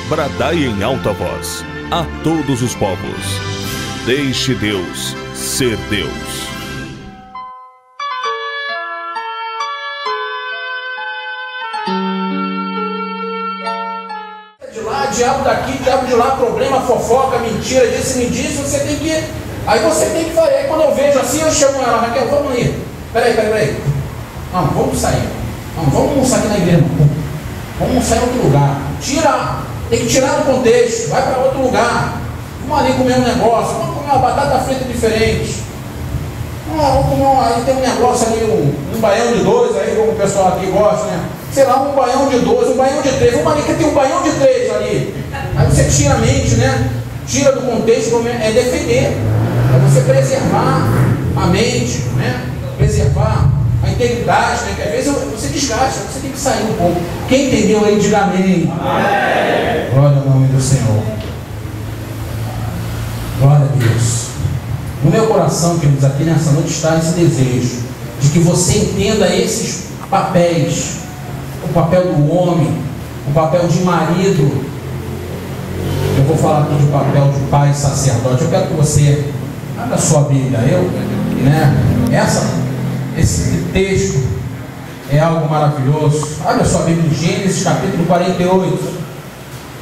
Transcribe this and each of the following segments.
bradai em alta voz a todos os povos. Deixe Deus ser Deus. De lá, diabo daqui, diabo de lá, problema, fofoca, mentira, disse, me disse, você tem que... Aí você tem que fazer. Aí quando eu vejo assim, eu chamo ela, Raquel, vamos ali. Peraí. Não, vamos sair. Não, vamos almoçar aqui na igreja. Vamos almoçar em outro lugar. Tem que tirar do contexto, vai para outro lugar. Vamos ali comer um negócio, vamos comer uma batata frita diferente. Vamos comer aí tem um negócio ali, um baião de 2, aí como o pessoal aqui gosta, né? Sei lá, um baião de 2, um baião de 3, vamos ali que tem um baião de 3 ali. Aí você tira a mente, né? Tira do contexto, é defender, é você preservar a mente, né? Preservar a integridade, né? Que às vezes você desgasta, você tem que sair um pouco. Quem entendeu aí, diga amém. Amém. Glória ao nome do Senhor. Glória a Deus. No meu coração, queridos, aqui nessa noite está esse desejo de que você entenda esses papéis, o papel do homem, o papel de marido. Eu vou falar aqui do papel de pai e sacerdote. Eu quero que você abra a sua Bíblia. Esse texto é algo maravilhoso. Olha a sua Bíblia em Gênesis capítulo 48.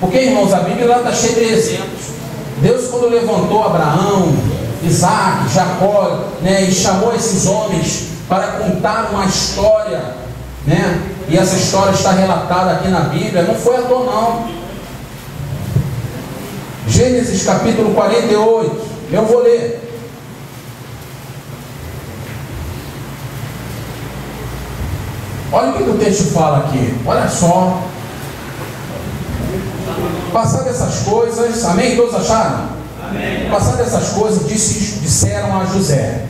Porque, irmãos, a Bíblia lá está cheia de exemplos. Deus, quando levantou Abraão, Isaac, Jacó, né, e chamou esses homens para contar uma história, né, e essa história está relatada aqui na Bíblia, não foi à toa não. Gênesis capítulo 48, eu vou ler. Olha o que o texto fala aqui, olha só. Passadas essas coisas, amém? Todos acharam? Amém. Passadas essas coisas, disseram a José: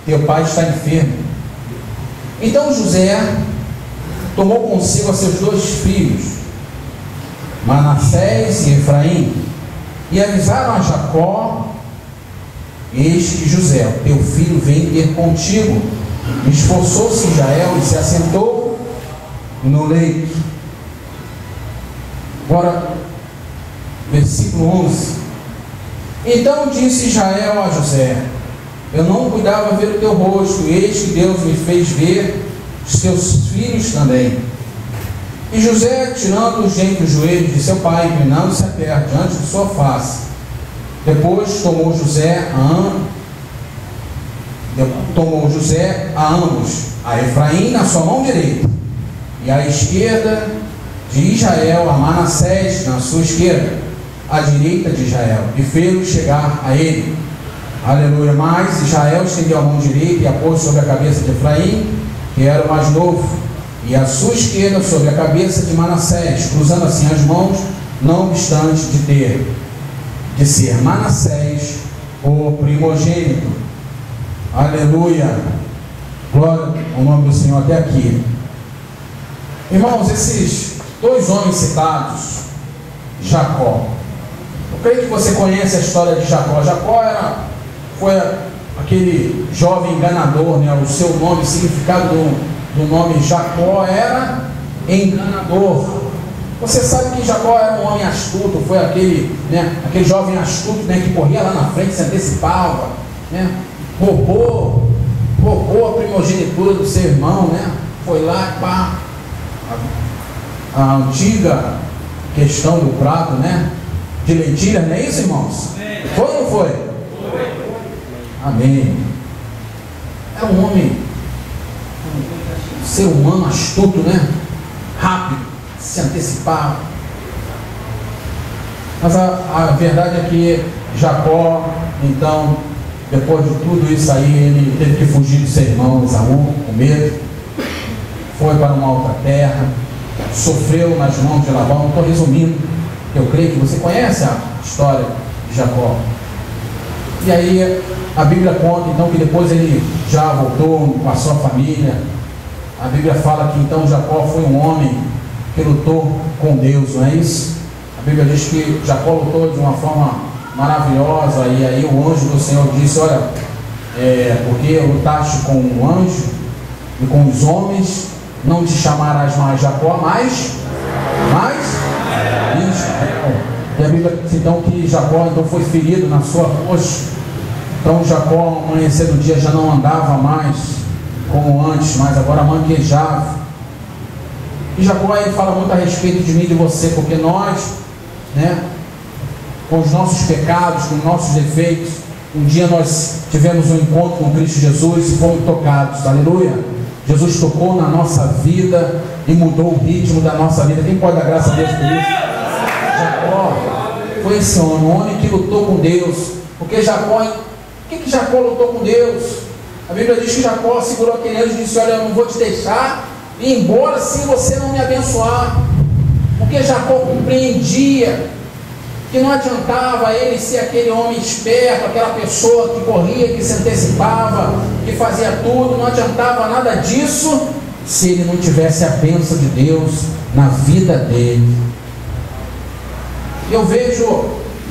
teu pai está enfermo. Então José tomou consigo a seus 2 filhos, Manassés e Efraim, e avisaram a Jacó: eis que José, teu filho, vem ter contigo. Esforçou-se Israel e se assentou no leito. Agora, versículo 11. Então disse Israel a José: eu não cuidava ver o teu rosto, e eis que Deus me fez ver os teus filhos também. E José, tirando-os dentre os joelhos de seu pai, inclinando-se a terra diante de sua face. Depois tomou José a ambos, a Efraim na sua mão direita, e à esquerda de Israel a Manassés na sua esquerda, à direita de Israel, e fez-o chegar a ele. Aleluia. Mas Israel estendeu a mão direita e a pôs sobre a cabeça de Efraim, que era o mais novo, e a sua esquerda sobre a cabeça de Manassés, cruzando assim as mãos, não obstante de ser Manassés o primogênito. Aleluia. Glória ao nome do Senhor até aqui. Irmãos, esses 2 homens citados, Jacó, eu creio que você conhece a história de Jacó. Jacó foi aquele jovem enganador, né? O seu nome, o significado do nome Jacó era enganador. Você sabe que Jacó era um homem astuto, foi aquele jovem astuto, né, que corria lá na frente, se antecipava, né? Roubou a primogenitura do seu irmão, né? Foi lá, pá, a antiga questão do prato, né? De lentilha, não é isso, irmãos? Foi ou não foi? Foi. Amém. É um homem, um ser humano astuto, né? Rápido, se antecipar. Mas a verdade é que Jacó, então, depois de tudo isso aí, ele teve que fugir do seu irmão Esaú, com medo. Foi para uma outra terra, sofreu nas mãos de Labão. Estou resumindo, eu creio que você conhece a história de Jacó. E aí a Bíblia conta então que depois ele já voltou com a sua família. A Bíblia fala que então Jacó foi um homem que lutou com Deus, não é isso? A Bíblia diz que Jacó lutou de uma forma maravilhosa, e aí o anjo do Senhor disse: olha, porque lutaste com o anjo e com os homens, não te chamarás mais Jacó, mas Israel. E a Bíblia diz então que Jacó então foi ferido na sua coxa. Então Jacó, ao amanhecer do dia, já não andava mais como antes, mas agora manquejava. E Jacó, ele fala muito a respeito de mim e de você, porque nós, com os nossos pecados, com os nossos defeitos, um dia nós tivemos um encontro com Cristo Jesus e fomos tocados, aleluia. Jesus tocou na nossa vida e mudou o ritmo da nossa vida. Quem pode dar graça a Deus por isso? Jacó foi esse homem, um homem que lutou com Deus. Porque Jacó, o que Jacó lutou com Deus? A Bíblia diz que Jacó segurou aquele anjo e disse: olha, eu não vou te deixar ir embora se você não me abençoar. Porque Jacó compreendia que não adiantava ele ser aquele homem esperto, aquela pessoa que corria, que se antecipava, que fazia tudo. Não adiantava nada disso se ele não tivesse a bênção de Deus na vida dele. Eu vejo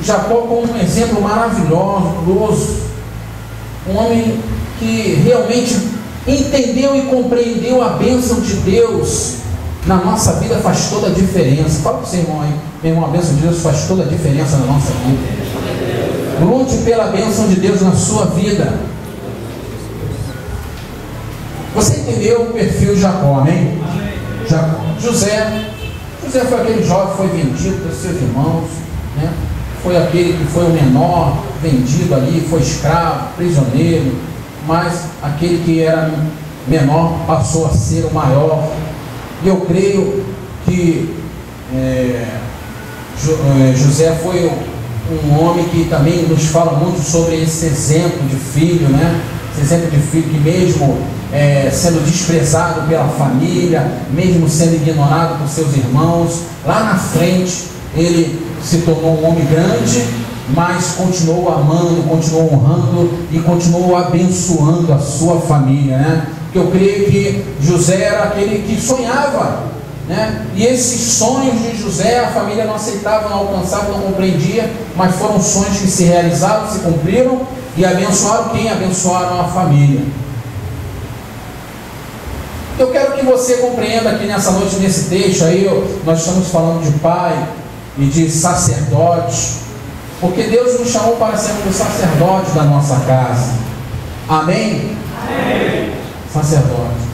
Jacó como um exemplo maravilhoso, um homem que realmente entendeu e compreendeu a bênção de Deus na nossa vida. Faz toda a diferença. Fala para o seu irmão aí: meu irmão, a bênção de Deus faz toda a diferença na nossa vida. Lute pela bênção de Deus na sua vida. Você entendeu o perfil de Jacó, amém? José foi aquele jovem que foi vendido pelos seus irmãos, foi aquele que foi o menor, vendido ali, foi escravo, prisioneiro, mas aquele que era menor passou a ser o maior. E eu creio que José foi um homem que também nos fala muito sobre esse exemplo de filho, esse exemplo de filho que mesmo sendo desprezado pela família, mesmo sendo ignorado por seus irmãos, lá na frente ele se tornou um homem grande, mas continuou amando, continuou honrando e continuou abençoando a sua família, Porque eu creio que José era aquele que sonhava, e esses sonhos de José a família não aceitava, não alcançava, não compreendia, mas foram sonhos que se realizaram, se cumpriram e abençoaram quem? Abençoaram a família. Eu quero que você compreenda aqui nessa noite, nesse texto aí, nós estamos falando de pai e de sacerdote, porque Deus nos chamou para sermos os sacerdotes da nossa casa. Amém? Amém. Sacerdote.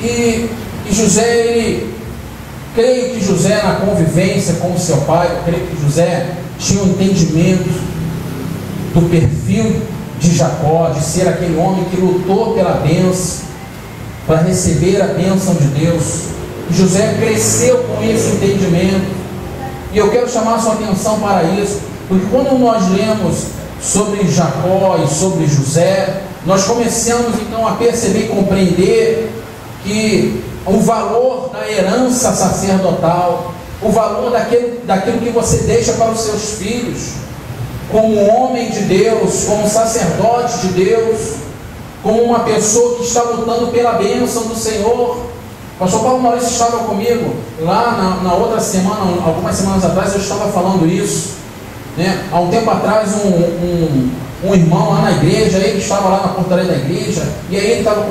E José, creio que José, na convivência com o seu pai, eu creio que José tinha um entendimento do perfil de Jacó, de ser aquele homem que lutou pela bênção, para receber a bênção de Deus. José cresceu com esse entendimento, e eu quero chamar a sua atenção para isso, porque quando nós lemos sobre Jacó e sobre José, nós começamos então a perceber e compreender que o valor da herança sacerdotal, o valor daquilo que você deixa para os seus filhos, como homem de Deus, como sacerdote de Deus, como uma pessoa que está lutando pela bênção do Senhor. O pastor Paulo Maurício estava comigo lá na outra semana, algumas semanas atrás, eu estava falando isso, há um tempo atrás um irmão lá na igreja, ele estava lá na portaria da igreja, e aí ele estava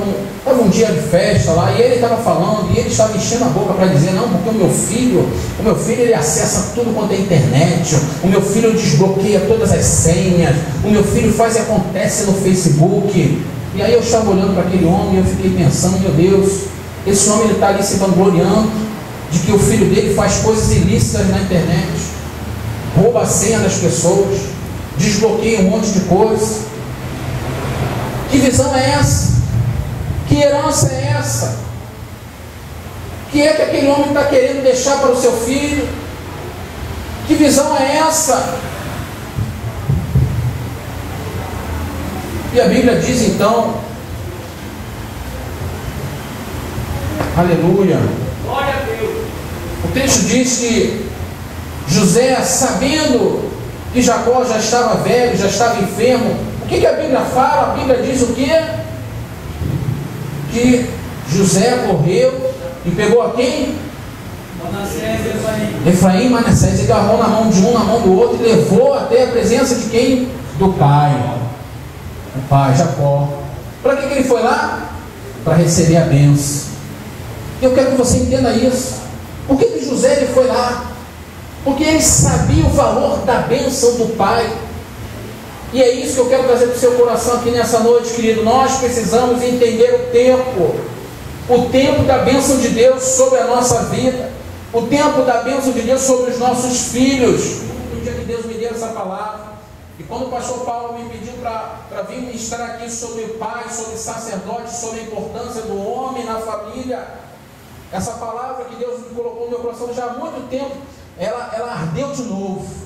um dia de festa lá, e ele estava falando, e ele estava enchendo a boca para dizer: não, porque o meu filho ele acessa tudo quanto é internet, o meu filho desbloqueia todas as senhas, o meu filho faz e acontece no Facebook. E aí eu estava olhando para aquele homem e eu fiquei pensando: meu Deus, esse homem está ali se vangloriando de que o filho dele faz coisas ilícitas na internet, rouba a senha das pessoas, desbloqueia um monte de coisa. Que visão é essa? Que herança é essa? Que é que aquele homem está querendo deixar para o seu filho? Que visão é essa? E a Bíblia diz então, aleluia, glória a Deus. O texto diz que José, sabendo que Jacó já estava velho, já estava enfermo, o que a Bíblia fala? A Bíblia diz o quê? Que José correu e pegou a quem? Manassés e Efraim. Manassés, ele agarrou na mão de um, na mão do outro, e levou até a presença de quem? Do pai. O pai, Jacó. Para que ele foi lá? Para receber a bênção. Eu quero que você entenda isso. Por que José ele foi lá? Porque ele sabia o valor da bênção do Pai. E é isso que eu quero trazer para o seu coração aqui nessa noite, querido. Nós precisamos entender o tempo da bênção de Deus sobre a nossa vida, o tempo da bênção de Deus sobre os nossos filhos. Um dia que Deus me deu essa palavra, e quando o pastor Paulo me pediu para vir ministrar aqui sobre o pai, sobre sacerdote, sobre a importância do homem na família, essa palavra que Deus me colocou no meu coração já há muito tempo, ela ardeu de novo.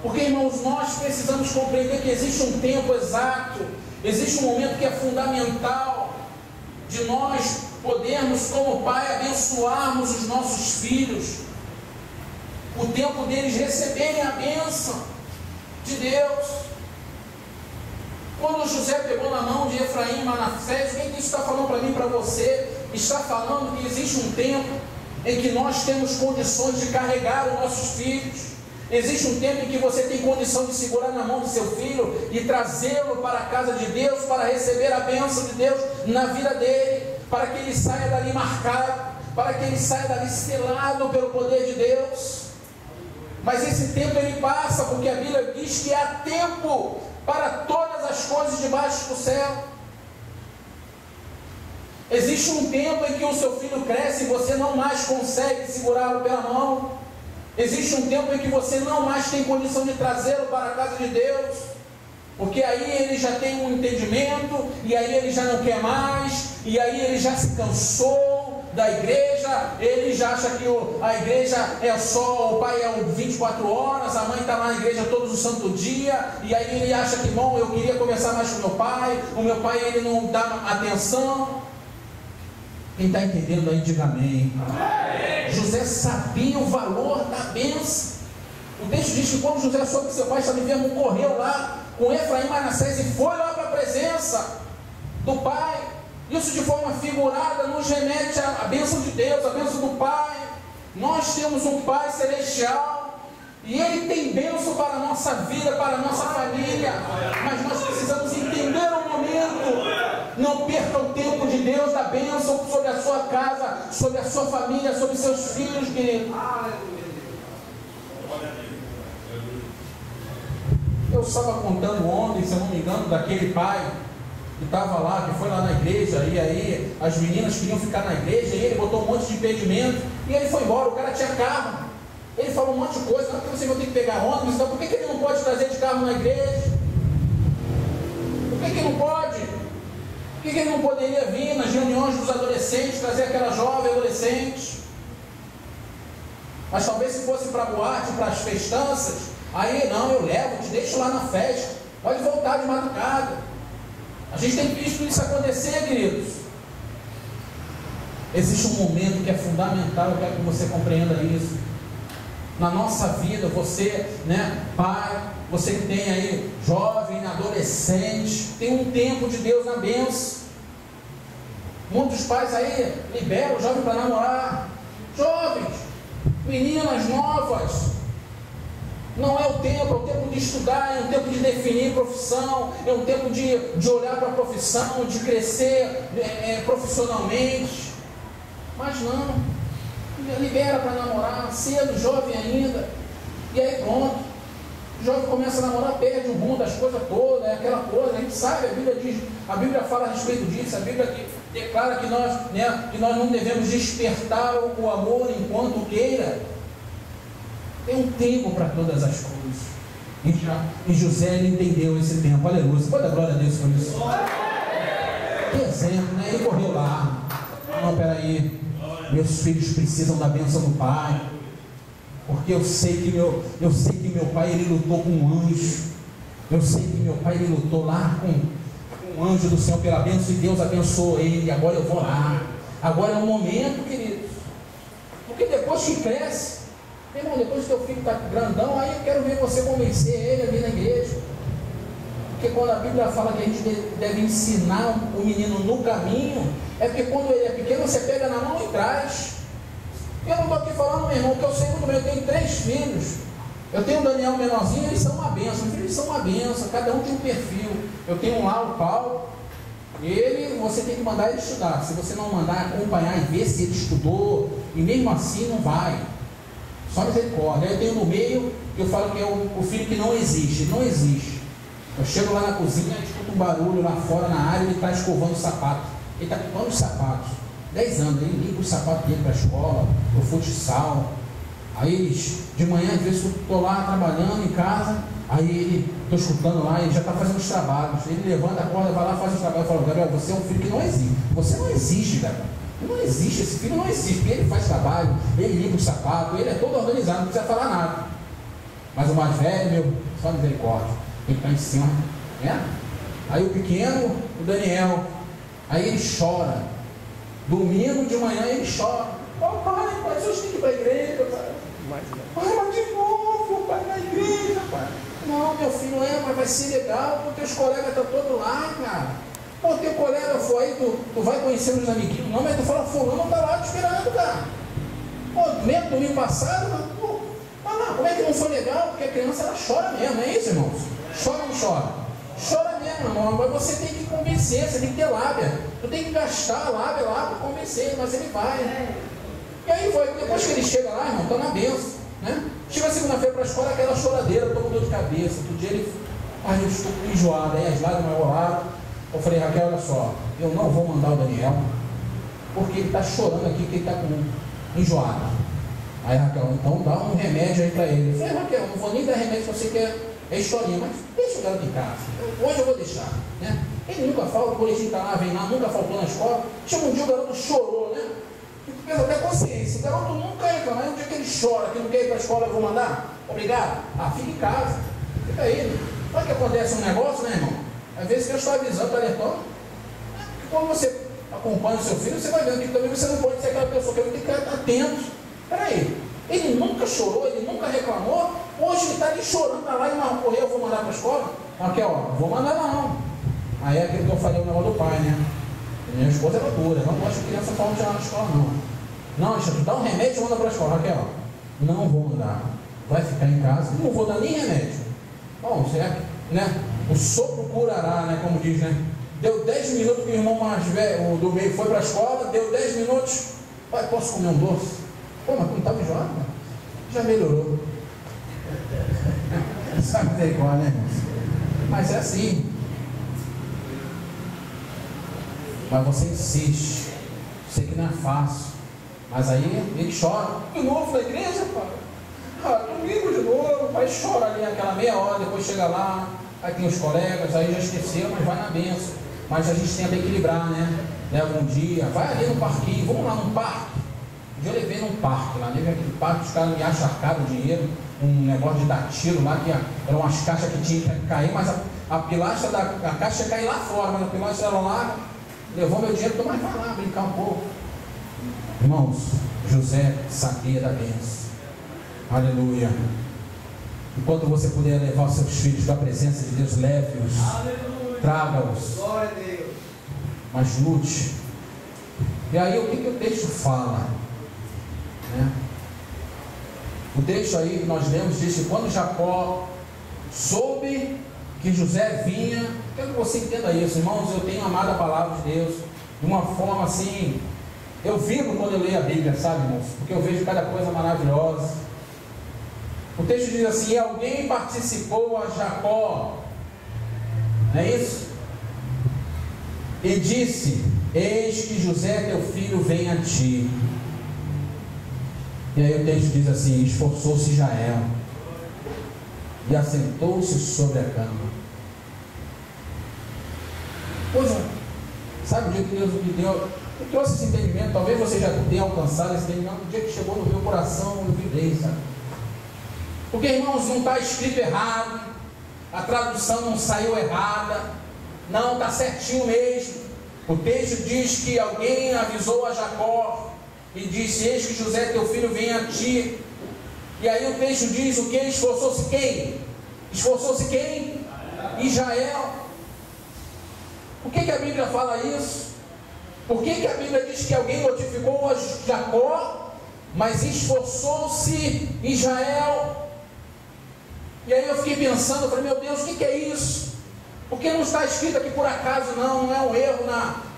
Porque, irmãos, nós precisamos compreender que existe um tempo exato, existe um momento que é fundamental de nós podermos, como pai, abençoarmos os nossos filhos. O tempo deles receberem a bênção de Deus. Quando José pegou na mão de Efraim e Manassés, o que isso está falando para mim e para você? Está falando que existe um tempo em que nós temos condições de carregar os nossos filhos. Existe um tempo em que você tem condição de segurar na mão do seu filho e trazê-lo para a casa de Deus, para receber a bênção de Deus na vida dele, para que ele saia dali marcado, para que ele saia dali selado pelo poder de Deus. Mas esse tempo ele passa, porque a Bíblia diz que há tempo para todas as coisas debaixo do céu. Existe um tempo em que o seu filho cresce e você não mais consegue segurá-lo pela mão. Existe um tempo em que você não mais tem condição de trazê-lo para a casa de Deus, porque aí ele já tem um entendimento, e aí ele já não quer mais, e aí ele já se cansou da igreja, ele já acha que a igreja é só, o pai é 24 horas, a mãe está lá na igreja todos os santos dias, e aí ele acha que, bom, eu queria conversar mais com o meu pai ele não dá atenção. Quem está entendendo aí, diga amém. José sabia o valor da bênção. O texto diz que quando José soube que seu pai estava enfermo, correu lá com Efraim e Manassés e foi lá para a presença do pai. Isso de forma figurada nos remete à bênção de Deus, à bênção do Pai. Nós temos um Pai celestial e Ele tem bênção para a nossa vida, para a nossa família, mas nós precisamos entender o momento. Não perca o tempo de Deus, da bênção sobre a sua casa, sobre a sua família, sobre seus filhos, querido. Eu estava contando ontem, se eu não me engano, daquele pai que estava lá, que foi lá na igreja, e aí as meninas queriam ficar na igreja, e ele botou um monte de impedimento, e ele foi embora. O cara tinha carro, ele falou um monte de coisa, não é porque você vai ter que pegar ônibus, então por que ele não pode trazer de carro na igreja? Por que ele não pode? Por que ele não poderia vir nas reuniões dos adolescentes, trazer aquela jovem adolescente? Mas talvez se fosse para a boate, para as festanças, aí não, eu levo, te deixo lá na festa, pode voltar de madrugada. A gente tem visto isso acontecer, queridos. Existe um momento que é fundamental, eu quero que você compreenda isso. Na nossa vida, você, pai, você que tem aí jovem, adolescente, tem um tempo de Deus na bênção. Muitos pais aí liberam o jovem para namorar. Jovens, meninas novas. Não é o tempo de estudar, é um tempo de definir profissão, é um tempo de olhar para a profissão, de crescer profissionalmente. Mas não, libera para namorar, cedo, jovem ainda, e aí pronto. O jovem começa a namorar, perde o rumo das coisas todas, aquela coisa, a gente sabe, a Bíblia fala a respeito disso, a Bíblia declara que nós não devemos despertar o amor enquanto queira. Tem um tempo para todas as coisas. E José ele entendeu esse tempo. Aleluia. Você pode dar glória a Deus por isso? Que exemplo, né? Ele correu lá. Não, peraí. Meus filhos precisam da bênção do Pai. Porque eu sei que meu pai ele lutou com um anjo. Eu sei que meu pai ele lutou lá com um anjo do Senhor pela bênção e Deus abençoou ele. Agora eu vou lá. Agora é o momento, queridos. Porque depois que cresce, meu irmão, depois que teu filho está grandão, aí eu quero ver você convencer ele a vir na igreja. Porque quando a Bíblia fala que a gente deve ensinar o menino no caminho, é porque quando ele é pequeno, você pega na mão e traz. Eu não estou aqui falando, meu irmão, que eu sei muito bem, eu tenho 3 filhos. Eu tenho o Daniel menorzinho, eles são uma benção. Eles são uma benção, cada um tem um perfil. Eu tenho lá o Paulo, você tem que mandar ele estudar. Se você não mandar acompanhar e ver se ele estudou, e mesmo assim não vai. Só misericórdia. Aí eu tenho no meio, que eu falo que é o filho que não existe. Ele não existe. Eu chego lá na cozinha, escuto um barulho lá fora na área, ele está escovando o sapato. Ele está limpando os sapatos. 10 anos, ele limpa os sapatos dele para a escola, para o futsal. Aí eles, de manhã, às vezes eu estou lá trabalhando em casa, aí ele, estou escutando lá, ele já está fazendo os trabalhos. Ele levanta a corda, vai lá, faz os trabalhos. Eu falo, Gabriel, você é um filho que não existe. Você não existe, Gabriel. Não existe, esse filho não existe, porque ele faz trabalho, ele limpa os sapatos, ele é todo organizado, não precisa falar nada. Mas o mais velho, meu, só misericórdia, ele está em cima, né? Aí o pequeno, o Daniel, aí ele chora. Domingo de manhã ele chora. Pai, vocês têm que ir para a igreja, pai. Mas de novo, pai, na igreja, pai. Não, meu filho, mas vai ser legal, porque os colegas estão todos lá, cara. Pô, teu colega foi aí, tu vai conhecer os amiguinhos, não, mas tu fala, fulano tá lá te esperando, cara. Pô, mesmo domingo passado, pô, lá, como é que não foi legal? Porque a criança, ela chora mesmo, não é isso, irmãos? Chora ou não chora? Chora mesmo, irmão, mas você tem que convencer, você tem que ter lábia. Tu tem que gastar a lábia lá para convencer, mas ele vai. E aí foi, depois que ele chega lá, irmão, tá na benção, né? Chega segunda-feira para a escola, aquela choradeira, tô com dor de cabeça. Outro dia ele, eu estou enjoado, aí as lágrimas rolaram. Eu falei, Raquel, olha só, eu não vou mandar o Daniel, porque ele está chorando aqui, que ele está com enjoado. Aí, Raquel, então dá um remédio aí para ele. Eu falei, Raquel, não vou nem dar remédio se você quer, é historinha, mas deixa o garoto em casa. Hoje eu vou deixar, né? Ele nunca falta, o boletim está lá, vem lá, nunca faltou na escola. Chega um dia o garoto chorou, né? E tu pensa até consciência, o garoto nunca entra, mas um dia que ele chora, que não quer ir para a escola, eu vou mandar? Obrigado? Fica em casa, fica aí. Olha que acontece um negócio, né, irmão? Às vezes Deus está avisando, está alertando. Quando você acompanha o seu filho, você vai vendo que também você não pode ser aquela pessoa que tem que ficar atento. Peraí, ele nunca chorou, ele nunca reclamou. Hoje ele está ali chorando, está lá e não correu, eu vou mandar para a escola. Aqui, ó, vou mandar não. Aí é aquilo que eu falei o negócio do pai, né? Minha esposa é dura, não gosta de criança falando de lá na escola, não. Não, deixa eu dar um remédio e manda para a escola. Aqui, ó, não vou mandar. Vai ficar em casa, não vou dar nem remédio. Bom, certo? Né? O sopro curará, né? Como diz, né? Deu 10 minutos que o irmão mais velho, o do meio, foi para a escola, deu 10 minutos, pai, posso comer um doce? Pô, mas tu não estava enjoado, né? Já melhorou. Sabe que é igual, né, irmãos? Mas é assim. Mas você insiste. Sei que não é fácil. Mas aí ele chora. De novo na igreja, pai. Domingo de novo, o pai chora ali aquela meia hora, depois chega lá, aí tem os colegas, aí já esqueceu, mas vai na benção. Mas a gente tenta equilibrar, né? Leva um dia, vai ali no parquinho, vamos lá num parque. Um dia eu levei num parque lá, levei aquele parque, os caras me acharcaram dinheiro, um negócio de dar tiro lá, que eram umas caixas que tinha que cair, mas a pilastra da caixa ia cair lá fora, mas a pilastra era lá, levou meu dinheiro, então, mas vai lá brincar um pouco. Irmãos, José sabia da benção. Aleluia. Enquanto você puder levar os seus filhos da presença de Deus, leve-os, traga-os, glória a Deus. Mas lute. E aí o que o texto fala, né? O texto aí que nós lemos diz que quando Jacó soube que José vinha, quero que você entenda isso, irmãos. Eu tenho amado a palavra de Deus de uma forma assim, eu vivo quando eu leio a Bíblia, sabe, irmãos? Porque eu vejo cada coisa maravilhosa. O texto diz assim: alguém participou a Jacó, não é isso? E disse: eis que José teu filho vem a ti. E aí o texto diz assim: esforçou-se Israel e assentou-se sobre a cama. Pois é, sabe o dia que Deus me deu, eu trouxe esse entendimento, talvez você já tenha alcançado esse entendimento, no dia que chegou no meu coração, eu vibrei, sabe? Porque, irmãos, não está escrito errado, a tradução não saiu errada, não, está certinho mesmo. O texto diz que alguém avisou a Jacó e disse: eis que José teu filho vem a ti. E aí o texto diz o que? Esforçou-se quem? Esforçou-se quem? Israel. Por que a Bíblia fala isso? Por que a Bíblia diz que alguém notificou a Jacó, mas esforçou-se Israel? E aí eu fiquei pensando, eu falei: meu Deus, o que é isso? Porque não está escrito aqui por acaso, não é um erro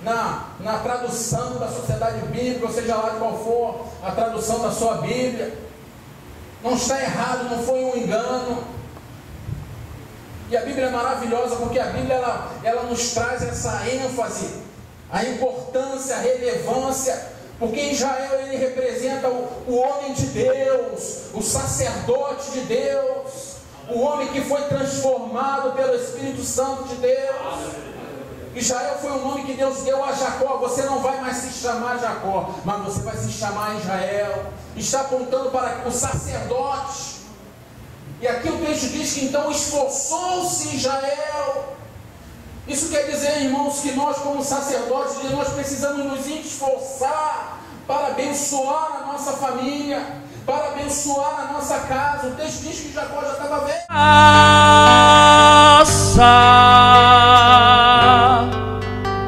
na tradução da Sociedade Bíblica, ou seja lá de qual for a tradução da sua Bíblia. não está errado, não foi um engano. E a Bíblia é maravilhosa, porque a Bíblia ela nos traz essa ênfase, a importância, a relevância, porque Israel ele representa o homem de Deus, o sacerdote de Deus, o homem que foi transformado pelo Espírito Santo de Deus. Israel foi o nome que Deus deu a Jacó. Você não vai mais se chamar Jacó, mas você vai se chamar Israel. Está apontando para o sacerdote. E aqui o texto diz que então esforçou-se Israel. Isso quer dizer, irmãos, que nós como sacerdotes, nós precisamos nos esforçar para abençoar a nossa família, para abençoar a nossa casa. O texto diz que Jacó já estava velho.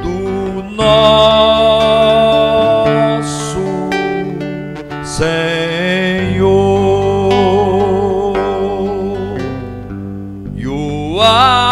Do nosso Senhor, you are